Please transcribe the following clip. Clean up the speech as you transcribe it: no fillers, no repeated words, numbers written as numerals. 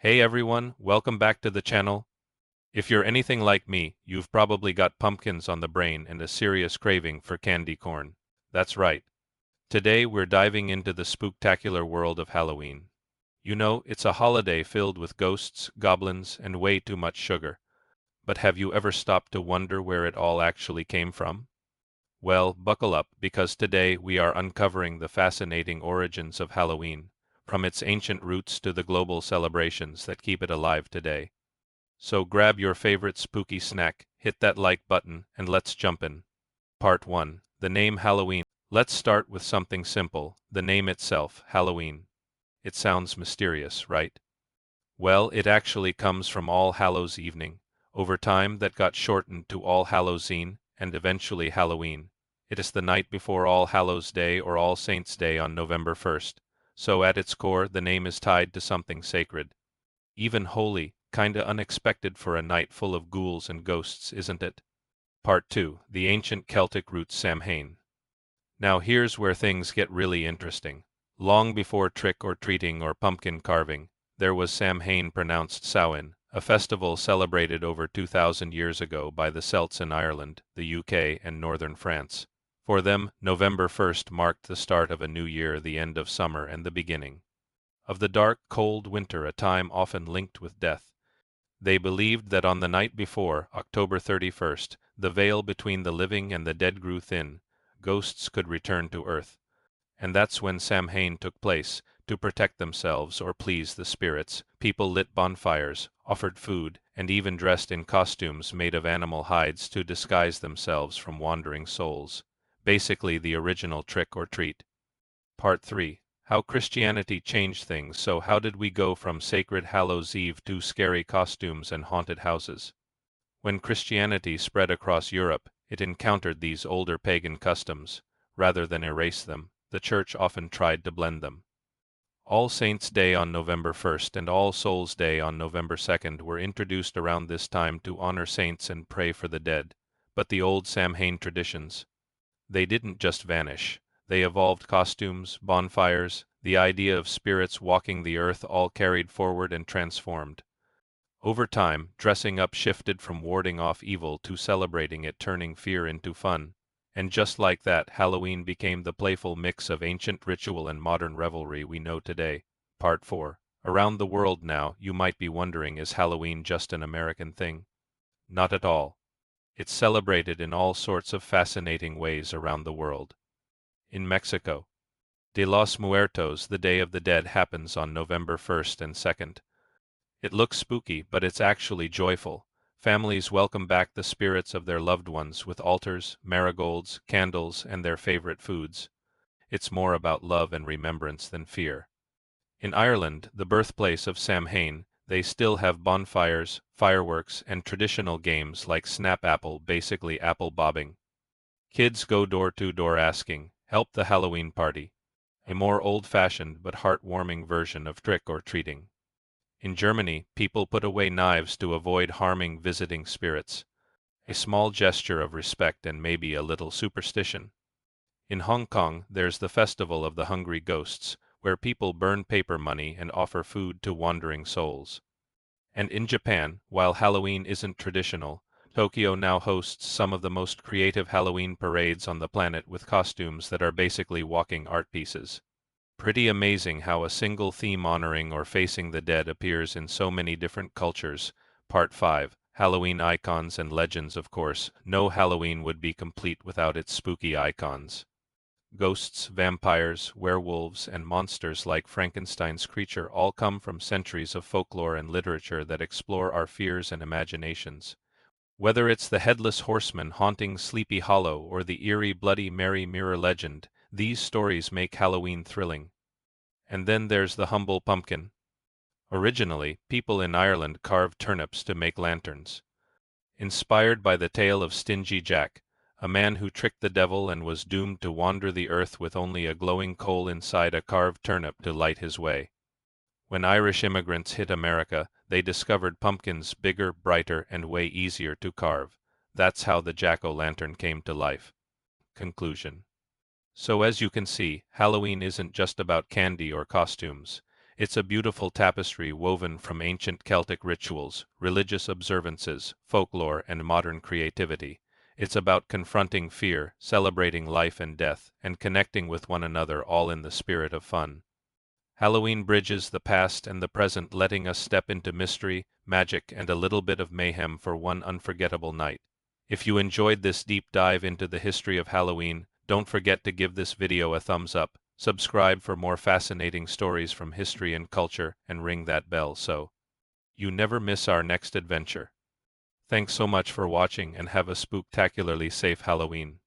Hey everyone, welcome back to the channel. If you're anything like me, you've probably got pumpkins on the brain and a serious craving for candy corn. That's right. Today we're diving into the spooktacular world of Halloween. You know, it's a holiday filled with ghosts, goblins, and way too much sugar. But have you ever stopped to wonder where it all actually came from? Well, buckle up, because today we are uncovering the fascinating origins of Halloween, from its ancient roots to the global celebrations that keep it alive today. So grab your favorite spooky snack, hit that like button, and let's jump in. Part 1. The name Halloween. Let's start with something simple, the name itself, Halloween. It sounds mysterious, right? Well, it actually comes from All Hallows Evening. Over time, that got shortened to All Hallows Eve, and eventually Halloween. It is the night before All Hallows Day or All Saints' Day on November 1st. So at its core, the name is tied to something sacred. Even holy, kinda unexpected for a night full of ghouls and ghosts, isn't it? Part 2. The ancient Celtic root Samhain. Now here's where things get really interesting. Long before trick-or-treating or pumpkin carving, there was Samhain, pronounced Samhain, a festival celebrated over 2,000 years ago by the Celts in Ireland, the UK, and northern France. For them, November 1st marked the start of a new year, the end of summer, and the beginning of the dark, cold winter, a time often linked with death. They believed that on the night before, October 31st, the veil between the living and the dead grew thin, ghosts could return to earth. And that's when Samhain took place. To protect themselves or please the spirits, people lit bonfires, offered food, and even dressed in costumes made of animal hides to disguise themselves from wandering souls. Basically the original trick or treat. Part 3. How Christianity changed things. So how did we go from sacred Hallows Eve to scary costumes and haunted houses? When Christianity spread across Europe, it encountered these older pagan customs. Rather than erase them, the Church often tried to blend them. All Saints' Day on November 1st and All Souls' Day on November 2nd were introduced around this time to honor saints and pray for the dead. But the old Samhain traditions, they didn't just vanish. They evolved costumes, bonfires, the idea of spirits walking the earth, all carried forward and transformed. Over time, dressing up shifted from warding off evil to celebrating it, turning fear into fun. And just like that, Halloween became the playful mix of ancient ritual and modern revelry we know today. Part 4. Around the world now, you might be wondering, is Halloween just an American thing? Not at all. It's celebrated in all sorts of fascinating ways around the world. In Mexico, De los Muertos, the Day of the Dead, happens on November 1st and 2nd. It looks spooky, but it's actually joyful. Families welcome back the spirits of their loved ones with altars, marigolds, candles, and their favorite foods. It's more about love and remembrance than fear. In Ireland, the birthplace of Samhain, they still have bonfires, fireworks, and traditional games like snap apple, basically apple bobbing. Kids go door to door asking, "Help the Halloween party," a more old-fashioned but heartwarming version of trick-or-treating. In Germany, people put away knives to avoid harming visiting spirits, a small gesture of respect and maybe a little superstition. In Hong Kong, there's the Festival of the Hungry Ghosts, where people burn paper money and offer food to wandering souls. And in Japan, while Halloween isn't traditional, Tokyo now hosts some of the most creative Halloween parades on the planet, with costumes that are basically walking art pieces. Pretty amazing how a single theme honoring or facing the dead appears in so many different cultures. Part 5. Halloween icons and legends. Of course, no Halloween would be complete without its spooky icons. Ghosts, vampires, werewolves, and monsters like Frankenstein's creature all come from centuries of folklore and literature that explore our fears and imaginations. Whether it's the Headless Horseman haunting Sleepy Hollow or the eerie Bloody Mary mirror legend, these stories make Halloween thrilling. And then there's the humble pumpkin. Originally, people in Ireland carved turnips to make lanterns. Inspired by the tale of Stingy Jack, a man who tricked the devil and was doomed to wander the earth with only a glowing coal inside a carved turnip to light his way. When Irish immigrants hit America, they discovered pumpkins bigger, brighter, and way easier to carve. That's how the jack-o'-lantern came to life. Conclusion. So as you can see, Halloween isn't just about candy or costumes. It's a beautiful tapestry woven from ancient Celtic rituals, religious observances, folklore, and modern creativity. It's about confronting fear, celebrating life and death, and connecting with one another, all in the spirit of fun. Halloween bridges the past and the present, letting us step into mystery, magic, and a little bit of mayhem for one unforgettable night. If you enjoyed this deep dive into the history of Halloween, don't forget to give this video a thumbs up, subscribe for more fascinating stories from history and culture, and ring that bell so you never miss our next adventure. Thanks so much for watching and have a spooktacularly safe Halloween.